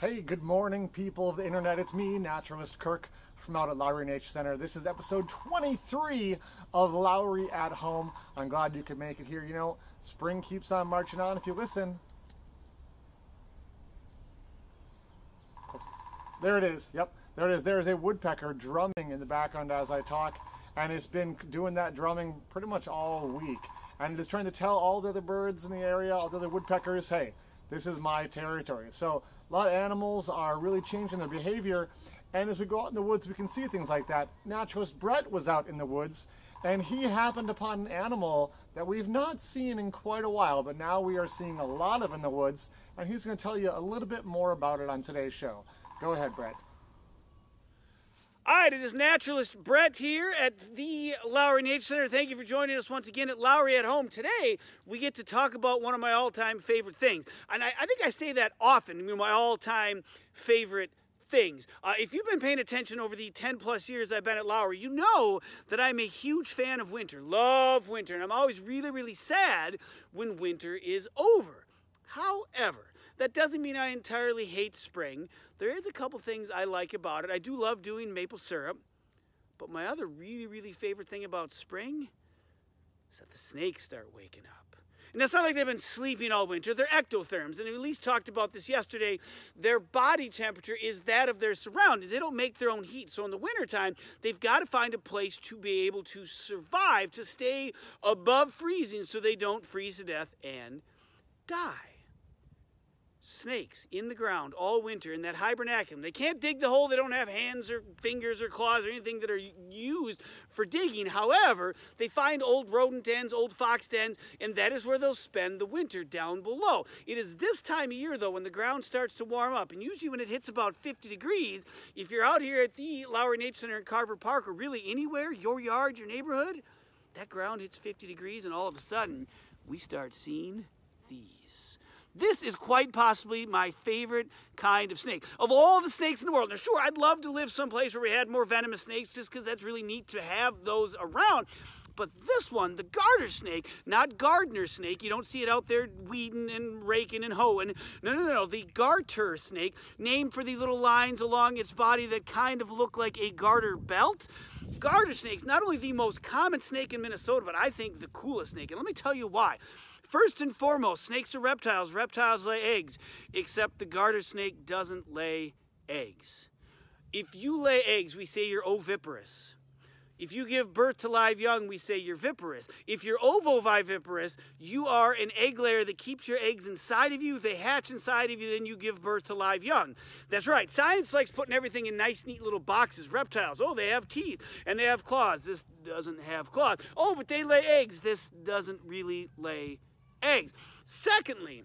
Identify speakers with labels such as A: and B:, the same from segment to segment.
A: Hey, good morning, people of the internet. It's me, Naturalist Kirk, from out at LowryNC Center. This is episode 23 of Lowry at Home. I'm glad you could make it here. You know, spring keeps on marching on if you listen. Oops. There it is. Yep, there it is. There is a woodpecker drumming in the background as I talk, and it's been doing that drumming pretty much all week. And it is trying to tell all the other birds in the area, all the other woodpeckers, hey, this is my territory. So a lot of animals are really changing their behavior, and as we go out in the woods we can see things like that. Naturalist Brett was out in the woods and he happened upon an animal that we've not seen in quite a while, but now we are seeing a lot of in the woods, and he's going to tell you a little bit more about it on today's show. Go ahead, Brett.
B: All right, it is Naturalist Brett here at the LowryNC Center. Thank you for joining us once again at Lowry at Home. Today, we get to talk about one of my all-time favorite things. And I think I say that often, my all-time favorite things. If you've been paying attention over the 10-plus years I've been at Lowry, you know that I'm a huge fan of winter. Love winter. And I'm always really, really sad when winter is over. However, that doesn't mean I entirely hate spring. There is a couple things I like about it. I do love doing maple syrup. But my other really, really favorite thing about spring is that the snakes start waking up. And it's not like they've been sleeping all winter. They're ectotherms. And Elise talked about this yesterday. Their body temperature is that of their surroundings. They don't make their own heat. So in the wintertime, they've got to find a place to be able to survive, to stay above freezing so they don't freeze to death and die. Snakes in the ground all winter in that hibernaculum. They can't dig the hole. They don't have hands or fingers or claws or anything that are used for digging. However, they find old rodent dens, old fox dens, and that is where they'll spend the winter down below. It is this time of year, though, when the ground starts to warm up. And usually when it hits about 50 degrees, if you're out here at the LowryNC Center in Carver Park or really anywhere, your yard, your neighborhood, that ground hits 50 degrees and all of a sudden we start seeing these. This is quite possibly my favorite kind of snake. Of all the snakes in the world, now sure, I'd love to live someplace where we had more venomous snakes just because that's really neat to have those around. But this one, the garter snake, not gardener snake, you don't see it out there weeding and raking and hoeing. No, the garter snake, named for the little lines along its body that kind of look like a garter belt. Garter snakes, not only the most common snake in Minnesota, but I think the coolest snake. And let me tell you why. First and foremost, snakes are reptiles. Reptiles lay eggs, except the garter snake doesn't lay eggs. If you lay eggs, we say you're oviparous. If you give birth to live young, we say you're viparous. If you're ovoviviparous, you are an egg layer that keeps your eggs inside of you. They hatch inside of you, then you give birth to live young. That's right. Science likes putting everything in nice, neat little boxes. Reptiles, oh, they have teeth and they have claws. This doesn't have claws. Oh, but they lay eggs. This doesn't really lay eggs. Secondly,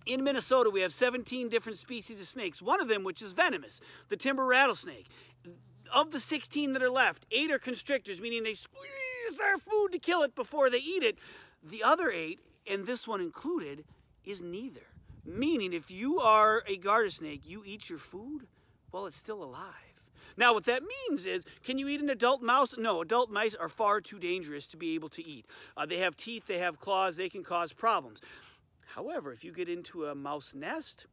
B: in Minnesota, we have 17 different species of snakes. One of them, which is venomous, the timber rattlesnake. Of the 16 that are left, 8 are constrictors, meaning they squeeze their food to kill it before they eat it. The other 8, and this one included, is neither. Meaning if you are a garter snake, you eat your food while it's still alive. Now, what that means is, can you eat an adult mouse? No, adult mice are far too dangerous to be able to eat. They have teeth, they have claws, they can cause problems. However, if you get into a mouse nest,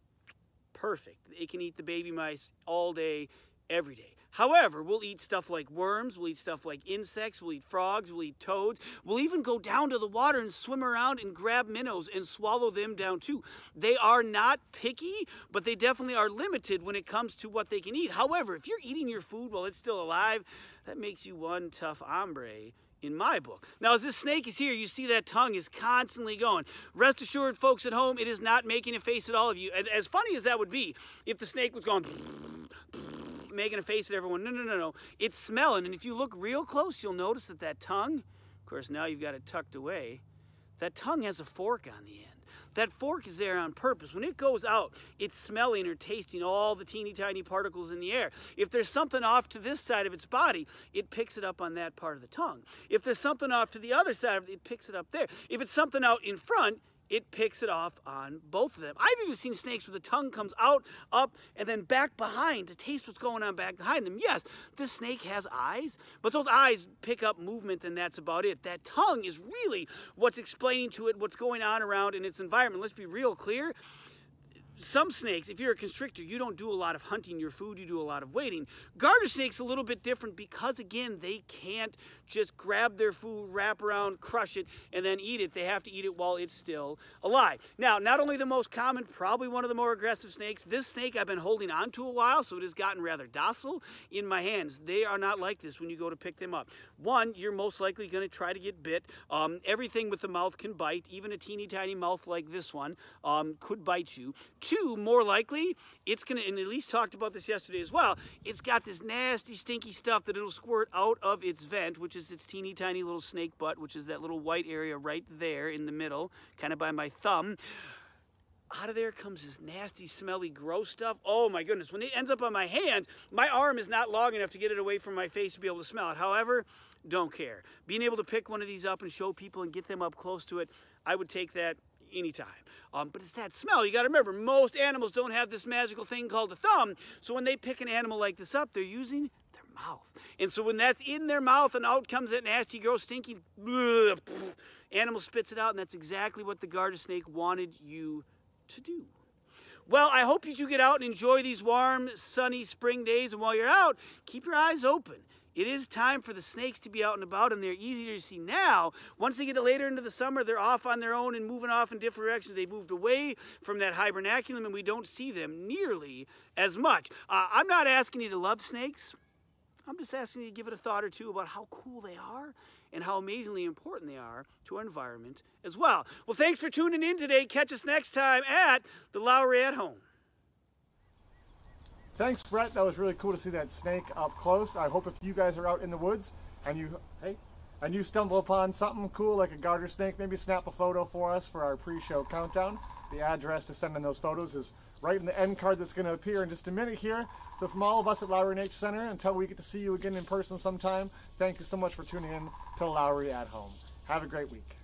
B: perfect. They can eat the baby mice all day, every day. However, we'll eat stuff like worms, we'll eat stuff like insects, we'll eat frogs, we'll eat toads. We'll even go down to the water and swim around and grab minnows and swallow them down too. They are not picky, but they definitely are limited when it comes to what they can eat. However, if you're eating your food while it's still alive, that makes you one tough hombre in my book. Now, as this snake is here, you see that tongue is constantly going. Rest assured, folks at home, it is not making a face at all of you. And as funny as that would be, if the snake was going making a face at everyone. No. It's smelling, and if you look real close, you'll notice that that tongue, of course, now you've got it tucked away, that tongue has a fork on the end. That fork is there on purpose. When it goes out, it's smelling or tasting all the teeny tiny particles in the air. If there's something off to this side of its body, it picks it up on that part of the tongue. If there's something off to the other side of it, it picks it up there. If it's something out in front, it picks it off on both of them. I've even seen snakes where the tongue comes out, up, and then back behind to taste what's going on back behind them. Yes, this snake has eyes, but those eyes pick up movement, and that's about it. That tongue is really what's explaining to it what's going on around in its environment. Let's be real clear. some snakes, if you're a constrictor, you don't do a lot of hunting your food, you do a lot of waiting. Garter snakes a little bit different because, again, they can't just grab their food, wrap around, crush it, and then eat it. They have to eat it while it's still alive. Now, not only the most common, probably one of the more aggressive snakes, this snake I've been holding on to a while, so it has gotten rather docile in my hands. They are not like this when you go to pick them up. One, you're most likely going to try to get bit. Everything with the mouth can bite. Even a teeny tiny mouth like this one could bite you. Two, more likely, it's going to, and Elise talked about this yesterday as well, it's got this nasty, stinky stuff that it'll squirt out of its vent, which is its teeny tiny little snake butt, which is that little white area right there in the middle, kind of by my thumb. Out of there comes this nasty, smelly, gross stuff. Oh my goodness, when it ends up on my hands, my arm is not long enough to get it away from my face to be able to smell it. However, don't care. Being able to pick one of these up and show people and get them up close to it, I would take that anytime. But it's that smell. You got to remember, most animals don't have this magical thing called a thumb, so when they pick an animal like this up, they're using their mouth. And so when that's in their mouth and out comes that nasty, gross, stinky, animal spits it out, and that's exactly what the garter snake wanted you to do. Well, I hope that you get out and enjoy these warm, sunny spring days, and while you're out, keep your eyes open. It is time for the snakes to be out and about, and they're easier to see now. Once they get later into the summer, they're off on their own and moving off in different directions. They've moved away from that hibernaculum, and we don't see them nearly as much. I'm not asking you to love snakes. I'm just asking you to give it a thought or two about how cool they are and how amazingly important they are to our environment as well. Well, thanks for tuning in today. Catch us next time at the Lowry at Home.
A: Thanks, Brett. That was really cool to see that snake up close. I hope if you guys are out in the woods and you stumble upon something cool like a garter snake, maybe snap a photo for us for our pre-show countdown. The address to send in those photos is right in the end card that's going to appear in just a minute here. So from all of us at LowryNC Center, until we get to see you again in person sometime, thank you so much for tuning in to Lowry at Home. Have a great week.